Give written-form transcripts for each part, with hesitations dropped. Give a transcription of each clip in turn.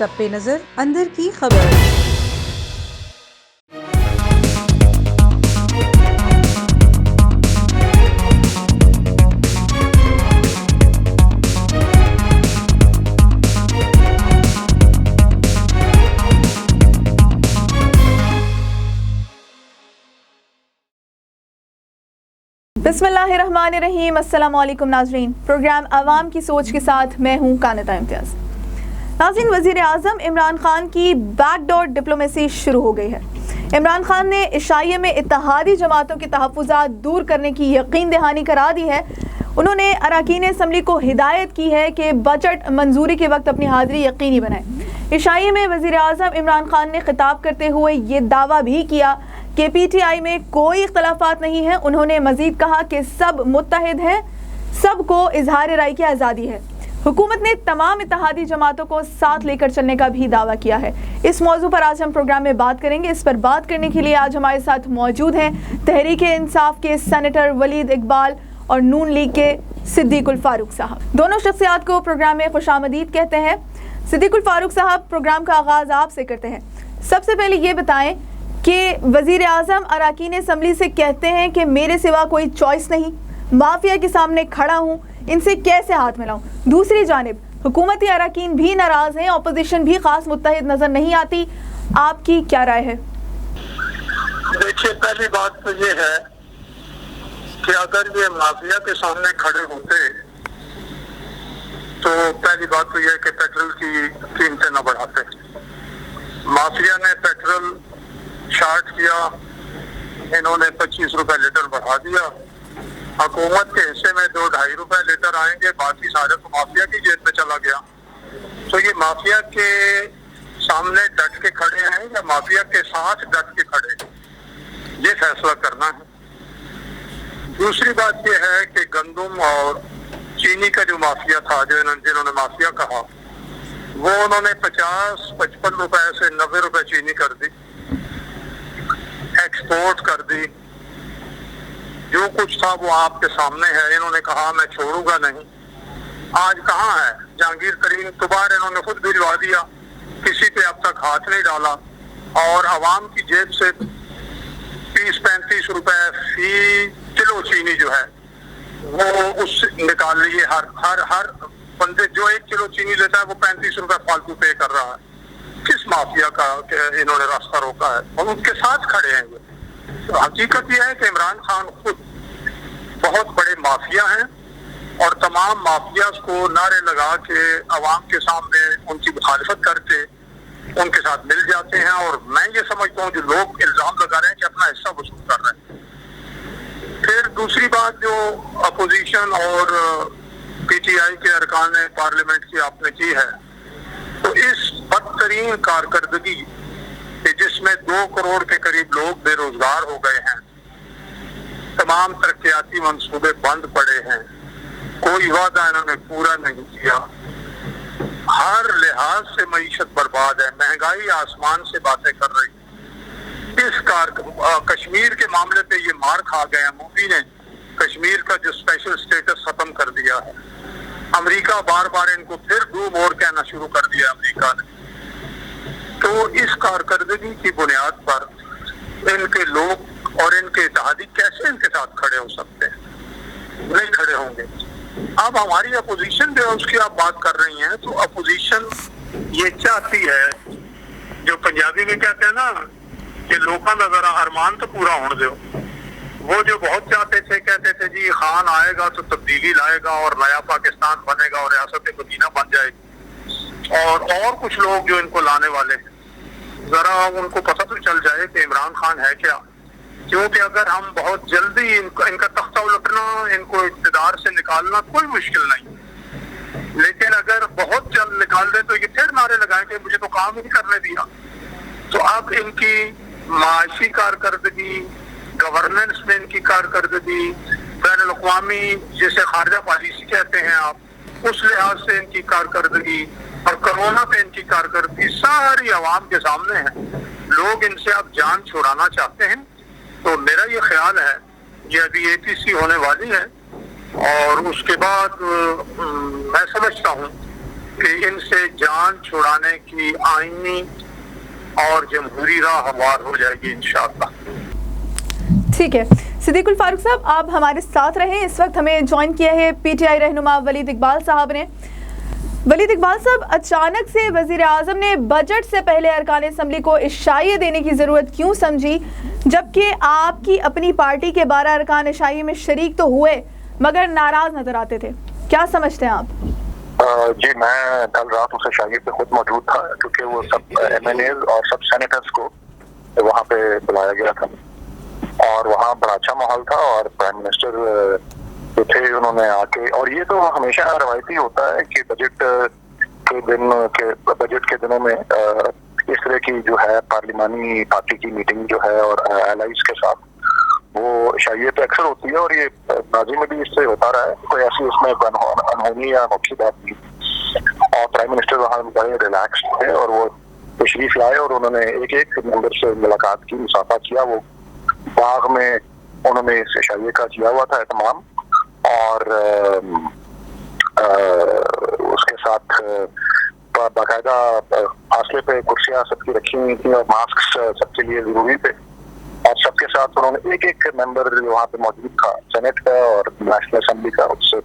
سب پہ نظر اندر کی خبر۔ بسم اللہ الرحمن الرحیم۔ السلام علیکم ناظرین، پروگرام عوام کی سوچ کے ساتھ میں ہوں کانتا امتیاز۔ ناظرین، وزیر اعظم عمران خان کی بیک ڈور ڈپلومیسی شروع ہو گئی ہے۔ عمران خان نے عشائیہ میں اتحادی جماعتوں کے تحفظات دور کرنے کی یقین دہانی کرا دی ہے۔ انہوں نے اراکین اسمبلی کو ہدایت کی ہے کہ بجٹ منظوری کے وقت اپنی حاضری یقینی بنائیں۔ عشائیہ میں وزیر اعظم عمران خان نے خطاب کرتے ہوئے یہ دعویٰ بھی کیا کہ پی ٹی آئی میں کوئی اختلافات نہیں ہیں۔ انہوں نے مزید کہا کہ سب متحد ہیں، سب کو اظہار رائے کی آزادی ہے۔ حکومت نے تمام اتحادی جماعتوں کو ساتھ لے کر چلنے کا بھی دعویٰ کیا ہے۔ اس موضوع پر آج ہم پروگرام میں بات کریں گے۔ اس پر بات کرنے کے لیے آج ہمارے ساتھ موجود ہیں تحریک انصاف کے سینیٹر ولید اقبال اور نون لیگ کے صدیق الفاروق صاحب۔ دونوں شخصیات کو پروگرام میں خوش آمدید کہتے ہیں۔ صدیق الفاروق صاحب، پروگرام کا آغاز آپ سے کرتے ہیں۔ سب سے پہلے یہ بتائیں کہ وزیر اعظم اراکین اسمبلی سے کہتے ہیں کہ میرے سوا کوئی چوائس نہیں، مافیا کے سامنے کھڑا ہوں، ان سے کیسے ہاتھ ملاؤں؟ دوسری جانب حکومتی اراکین بھی ناراض ہیں، اپوزیشن بھی خاص متحد نظر نہیں آتی، آپ کی کیا رائے ہے؟ دیکھیے، پہلی بات تو یہ ہے کہ اگر یہ مافیا کے سامنے کھڑے ہوتے تو پہلی بات تو یہ ہے کہ پیٹرول کی قیمتیں نہ بڑھاتے۔ مافیا نے پیٹرول شارٹ کیا، انہوں نے 25 روپے لیٹر بڑھا دیا۔ حکومت کے حصے میں 2-2.5 روپے لیٹر آئیں گے، باقی سارے تو مافیا کی جیب میں چلا گیا۔ تو یہ مافیا کے سامنے ڈٹ کے کھڑے ہیں یا مافیا کے ساتھ ڈٹ کے کھڑے ہیں، یہ فیصلہ کرنا ہے۔ دوسری بات یہ ہے کہ گندم اور چینی کا جو مافیا تھا، جنہوں نے مافیا کہا، وہ انہوں نے 50-55 روپے سے 90 روپے چینی کر دی، ایکسپورٹ کر دی۔ جو کچھ تھا وہ آپ کے سامنے ہے۔ انہوں نے کہا میں چھوڑوں گا نہیں۔ آج کہاں ہے جہانگیر ترین کبار؟ انہوں نے خود بھجوا دیا، کسی پہ اب تک ہاتھ نہیں ڈالا، اور عوام کی جیب سے 30-35 روپے فی کلو چینی جو ہے وہ اس نکال لیے۔ ہر بندے جو 1 کلو چینی لیتا ہے وہ 35 روپے فالتو پے کر رہا ہے۔ کس مافیا کا کہ انہوں نے راستہ روکا ہے؟ اور ان کے ساتھ کھڑے ہیں وہ۔ تو حقیقت یہ ہے کہ عمران خان خود بہت بڑے مافیا ہیں، اور تمام مافیاز کو نعرے لگا کے عوام کے سامنے ان کی مخالفت کر کے ان کے ساتھ مل جاتے ہیں۔ اور میں یہ سمجھتا ہوں جو لوگ الزام لگا رہے ہیں کہ اپنا حصہ وصول کر رہے ہیں۔ پھر دوسری بات جو اپوزیشن اور پی ٹی آئی کے ارکان پارلیمنٹ کی آپ نے کی ہے، تو اس بدترین کارکردگی کہ جس میں 2 کروڑ کے قریب لوگ بے روزگار ہو گئے ہیں، تمام ترقیاتی منصوبے بند پڑے ہیں، کوئی وعدہ انہوں نے پورا نہیں کیا، ہر لحاظ سے معیشت برباد ہے، مہنگائی آسمان سے باتیں کر رہی۔ کشمیر کے معاملے پہ یہ مار کھا گئے ہیں۔ مودی نے کشمیر کا جو اسپیشل سٹیٹس ختم کر دیا ہے۔ امریکہ بار بار ان کو پھر ڈو مور کہنا شروع کر دیا امریکہ نے۔ تو اس کارکردگی کی بنیاد پر ان کے لوگ اور ان کے اتحادی کیسے ان کے ساتھ کھڑے ہو سکتے ہیں؟ نہیں کھڑے ہوں گے۔ اب ہماری اپوزیشن جو ہے اس کی آپ بات کر رہی ہیں، تو اپوزیشن یہ چاہتی ہے، جو پنجابی میں کہتے ہیں نا کہ لوکاں دا ذرا ارمان تو پورا ہونے دو۔ وہ جو بہت چاہتے تھے، کہتے تھے جی خان آئے گا تو تبدیلی لائے گا اور نیا پاکستان بنے گا اور ریاست مدینہ بن جائے گی، اور کچھ لوگ جو ان کو لانے والے ہیں، ذرا ان کو پتہ تو چل جائے کہ عمران خان ہے کیا۔ کیونکہ اگر ہم بہت جلدی ان کا تختہ الٹنا، ان کو اقتدار سے نکالنا کوئی مشکل نہیں، لیکن اگر بہت جلد نکال دیں تو یہ پھر نعرے لگائیں کہ مجھے تو کام ہی نہیں کرنے دیا۔ تو اب ان کی معاشی کارکردگی، گورننس میں ان کی کارکردگی، بین الاقوامی جسے خارجہ پالیسی کہتے ہیں آپ، اس لحاظ سے ان کی کارکردگی، اور کرونا پہ ان کی کارکردگی ساری عوام کے سامنے ہے۔ لوگ ان سے اب جان چھڑانا چاہتے ہیں۔ تو میرا یہ خیال ہے یہ ابھی اے پی سی ہونے والی ہے، اور اس کے بعد میں سمجھتا ہوں کہ ان سے جان چھڑانے کی آئینی اور جمہوری راہ ہموار ہو جائے گی انشاءاللہ۔ ٹھیک ہے صدیق الفاروق صاحب، آپ ہمارے ساتھ رہیں۔ اس وقت ہمیں جوائن کیا ہے پی ٹی آئی رہنما ولید اقبال صاحب نے۔ ولید اقبال صاحب، اچانک سے وزیر اعظم نے بجٹ سے پہلے ارکان اسمبلی کو عشائیے دینے کی ضرورت کیوں سمجھی، جبکہ آپ کی اپنی پارٹی کے 12 ارکان عشائیے میں شریک تو ہوئے مگر ناراض نظر آتے تھے؟ کیا سمجھتے ہیں آپ؟ جی، میں کل رات اس عشائیے پہ خود موجود تھا، کیونکہ وہ سب ایم ایل ایز اور سب سینیٹرز کو وہاں پہ بلایا گیا تھا اور وہاں بڑا اچھا ماحول تھا، اور پرائم منسٹر جو تھے انہوں نے آ کے، اور یہ تو ہمیشہ روایتی ہوتا ہے کہ بجٹ کے دنوں میں اس طرح کی جو ہے پارلیمانی پارٹی کی میٹنگ جو ہے اور الائز کے ساتھ وہ عشائیے پہ اکثر ہوتی ہے، اور یہ ماضی میں بھی اس سے ہوتا رہا ہے، کوئی ایسی اس میں انہونی یا مکھی بات نہیں۔ اور پرائم منسٹر وہاں بڑے ریلیکس تھے اور وہ تشریف لائے اور انہوں نے ایک ممبر سے ملاقات کی، مصافحہ کیا۔ وہ باغ میں انہوں نے اس عشائیے کا کیا ہوا تھا اہتمام، اور اس کے ساتھ باقاعدہ فاصلے پہ کرسیاں سب کی رکھی ہوئی تھیں اور ماسک سب کے لیے ضروری تھے، اور سب کے ساتھ انہوں نے ایک ممبر جو وہاں پہ موجود تھا سینٹ کا اور نیشنل اسمبلی کا، اس سے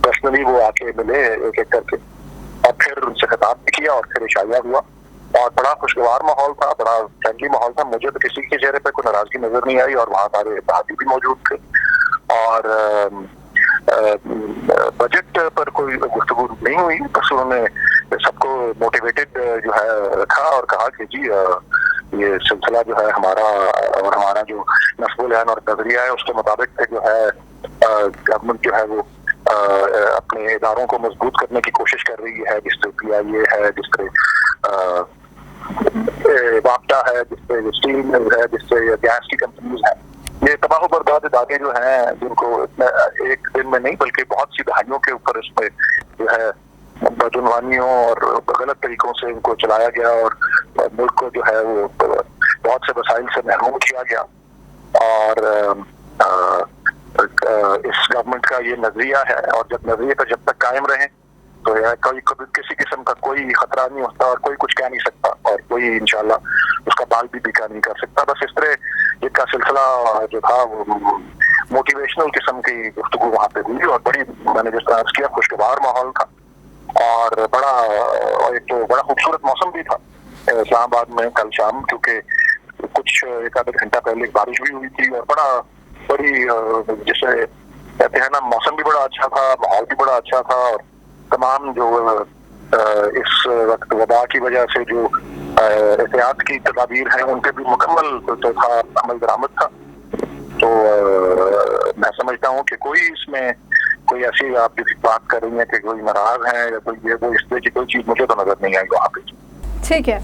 پرسنلی وہ آ کے ملے ایک کر کے، اور پھر ان سے خطاب بھی کیا اور پھر عشائیہ ہوا، اور بڑا خوشگوار ماحول تھا، بڑا فرینڈلی ماحول تھا۔ مجھے تو کسی کے چہرے پہ کوئی ناراضگی نظر نہیں آئی، اور وہاں سارے اتحادی بھی موجود تھے، اور بجٹ پر کوئی گفتگو نہیں ہوئی، بس انہوں نے سب کو موٹیویٹڈ جو ہے رکھا اور کہا کہ جی یہ سلسلہ جو ہے ہمارا جو نصب العین اور نظریہ ہے اس کے مطابق جو ہے گورنمنٹ جو ہے وہ اپنے اداروں کو مضبوط کرنے کی کوشش کر رہی ہے، جس طرح پی آئی اے ہے، جس طرح واپٹا ہے، جس طرح اسٹیل مل ہے، جس طرح گیس کی کمپنیز ہیں۔ یہ تباہ و برباد ادارے جو ہیں جن کو ایک دن میں نہیں بلکہ بہت سی دہائیوں کے اوپر اس میں جو ہے بدعنوانیوں اور غلط طریقوں سے ان کو چلایا گیا، اور ملک کو جو ہے وہ بہت سے وسائل سے محروم کیا گیا، اور اس گورنمنٹ کا یہ نظریہ ہے، اور جب نظریے پر جب تک قائم رہیں تو کسی قسم کا کوئی خطرہ نہیں ہوتا اور کوئی کچھ کہہ نہیں سکتا، اور کوئی انشاءاللہ اس کا بال بھی بیکار نہیں کر سکتا۔ بس اس طرح ایک کا سلسلہ جو تھا وہ موٹیویشنل قسم کی گفتگو وہاں پہ ہوئی، اور بڑی میں نے جس طرح کیا خوشگوار ماحول تھا، اور ایک تو بڑا خوبصورت موسم بھی تھا اسلام آباد میں کل شام، کیونکہ کچھ ایک آدھا گھنٹہ پہلے بارش بھی ہوئی تھی، اور بڑی جسے کہتے ہیں نا موسم بھی بڑا اچھا تھا، ماحول بھی بڑا اچھا تھا، اور تمام جو اس وقت وبا کی وجہ سے جو احتیاط کی تدابیر ہیں ان پہ بھی مکمل تو تھا، عمل درآمد تھا۔ تو میں سمجھتا ہوں کہ کوئی اس میں کوئی ایسی آپ جس بات کر رہی ہیں کہ کوئی ناراض ہے یا کوئی یہ اس طرح کی کوئی چیز مجھے تو نظر نہیں آئی وہاں پہ۔ ٹھیک ہے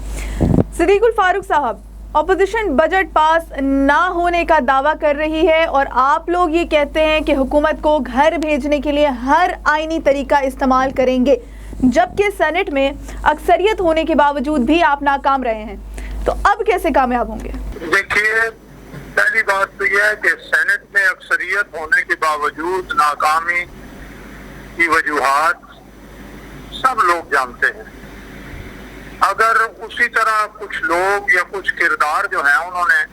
صدیق الفاروق صاحب، اپوزیشن بجٹ پاس نہ ہونے کا دعویٰ کر رہی ہے اور آپ لوگ یہ کہتے ہیں کہ حکومت کو گھر بھیجنے کے لیے ہر آئینی طریقہ استعمال کریں گے، جبکہ سینٹ میں اکثریت ہونے کے باوجود بھی آپ ناکام رہے ہیں، تو اب کیسے کامیاب ہوں گے؟ دیکھیے، پہلی بات تو یہ ہے کہ سینٹ میں اکثریت ہونے کے باوجود ناکامی کی وجوہات سب لوگ جانتے ہیں۔ اگر اسی طرح کچھ لوگ یا کچھ کردار جو ہیں انہوں نے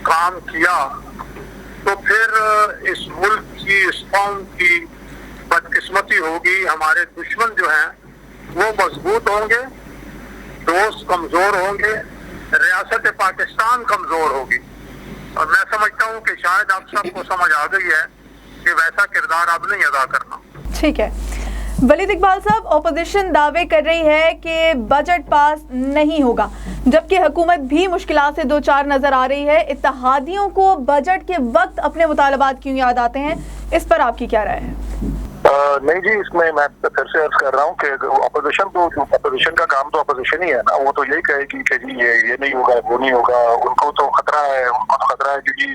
کام کیا تو پھر اس ملک کی اس قوم کی بدقسمتی ہوگی، ہمارے دشمن جو ہیں وہ مضبوط ہوں گے، دوست کمزور ہوں گے، ریاست پاکستان کمزور ہوگی، اور میں سمجھتا ہوں کہ شاید آپ سب کو سمجھ آ گئی ہے کہ ویسا کردار اب نہیں ادا کرنا۔ ٹھیک ہے ولید اقبال صاحب، اپوزیشن دعوے کر رہی ہے کہ بجٹ پاس نہیں ہوگا، جبکہ حکومت بھی مشکلات سے دوچار نظر آ رہی ہے۔ اتحادیوں کو بجٹ کے وقت اپنے مطالبات کیوں یاد آتے ہیں، اس پر آپ کی کیا رائے ہے؟ نہیں جی، اس میں پھر سے عرض کر رہا ہوں کہ اپوزیشن کا کام تو اپوزیشن ہی ہے نا، وہ تو یہی کہے گی کہ جی یہ نہیں ہوگا، وہ نہیں ہوگا، ان کو تو خطرہ ہے کہ جی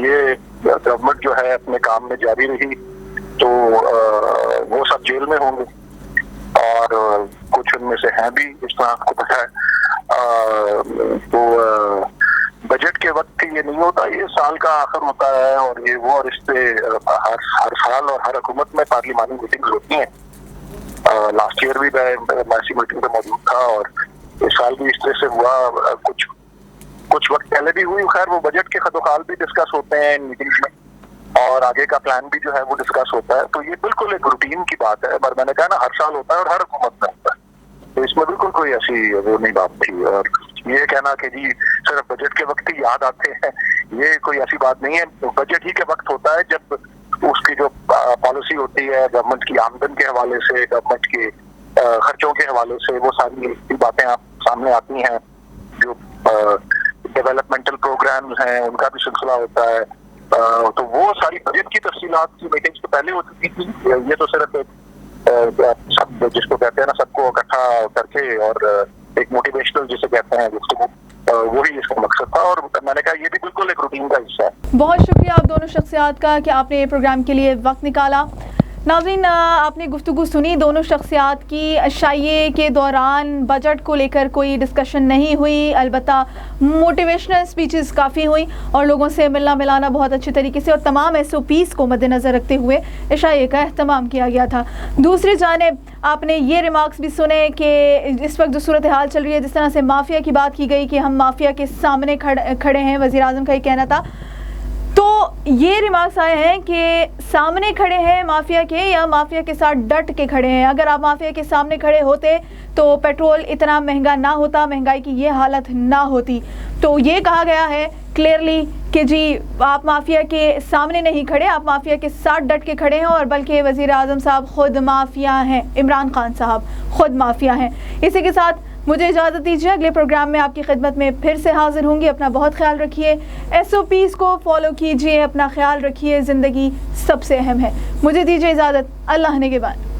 یہ گورنمنٹ جو ہے اپنے کام میں جاری رہی تو وہ سب جیل میں ہوں گے، اور کچھ ان میں سے ہیں بھی جس طرح آپ کو پتہ ہے۔ تو بجٹ کے وقت یہ نہیں ہوتا، یہ سال کا آخر ہوتا ہے، اور یہ وہ، اور اس پہ ہر سال اور ہر حکومت میں پارلیمانی میٹنگز ہوتی ہیں، لاسٹ ایئر بھی میں ایسی میٹنگ پہ موجود تھا اور اس سال بھی اس طرح سے ہوا. کچھ وقت پہلے بھی ہوئی. خیر وہ بجٹ کے خد و خال بھی ڈسکس ہوتے ہیں ان میٹنگز میں اور آگے کا پلان بھی جو ہے وہ ڈسکس ہوتا ہے. تو یہ بالکل ایک روٹین کی بات ہے. پر میں نے کہا نا ہر سال ہوتا ہے اور ہر حکومت میں ہوتا ہے. تو اس میں بالکل کوئی ایسی وہ نہیں بات تھی. اور یہ کہنا کہ جی صرف بجٹ کے وقت ہی یاد آتے ہیں, یہ کوئی ایسی بات نہیں ہے. بجٹ ہی کے وقت ہوتا ہے جب اس کی جو پالیسی ہوتی ہے گورنمنٹ کی آمدن کے حوالے سے, گورنمنٹ کے خرچوں کے حوالے سے, وہ ساری باتیں آپ سامنے آتی ہیں. جو ڈیولپمنٹل پروگرامز ہیں ان کا بھی سلسلہ ہوتا ہے. تو وہ ساری بجٹ کی تفصیلات کی میٹنگز تو پہلے ہو چکی تھی. یہ تو صرف سب جس کو کہتے ہیں نا سب کو اکٹھا کر کے اور ایک موٹیویشنل جسے کہتے ہیں گفتگو, وہی اس کا مقصد تھا. اور میں نے کہا یہ بھی بالکل ایک روٹین کا حصہ ہے. بہت شکریہ آپ دونوں شخصیات کا کہ آپ نے یہ پروگرام کے لیے وقت نکالا. ناظرین, آپ نے گفتگو سنی دونوں شخصیات کی. عشائیے کے دوران بجٹ کو لے کر کوئی ڈسکشن نہیں ہوئی, البتہ موٹیویشنل اسپیچز کافی ہوئیں اور لوگوں سے ملنا ملانا بہت اچھے طریقے سے اور تمام SOPs کو مد نظر رکھتے ہوئے عشائیے کا اہتمام کیا گیا تھا. دوسری جانب آپ نے یہ ریمارکس بھی سنے کہ اس وقت جو صورتحال چل رہی ہے, جس طرح سے مافیا کی بات کی گئی کہ ہم مافیا کے سامنے کھڑے ہیں, وزیر اعظم کا یہ کہنا تھا. تو یہ ریمارکس آئے ہیں کہ سامنے کھڑے ہیں مافیا کے یا مافیا کے ساتھ ڈٹ کے کھڑے ہیں. اگر آپ مافیا کے سامنے کھڑے ہوتے تو پیٹرول اتنا مہنگا نہ ہوتا, مہنگائی کی یہ حالت نہ ہوتی. تو یہ کہا گیا ہے کلیئرلی کہ جی آپ مافیا کے سامنے نہیں کھڑے, آپ مافیا کے ساتھ ڈٹ کے کھڑے ہیں. اور بلکہ وزیر اعظم صاحب خود مافیا ہیں, عمران خان صاحب خود مافیا ہیں. اسی کے ساتھ مجھے اجازت دیجیے, اگلے پروگرام میں آپ کی خدمت میں پھر سے حاضر ہوں گی. اپنا بہت خیال رکھیے, SOPs کو فالو کیجیے, اپنا خیال رکھیے, زندگی سب سے اہم ہے. مجھے دیجیے اجازت, اللہ نگہبان.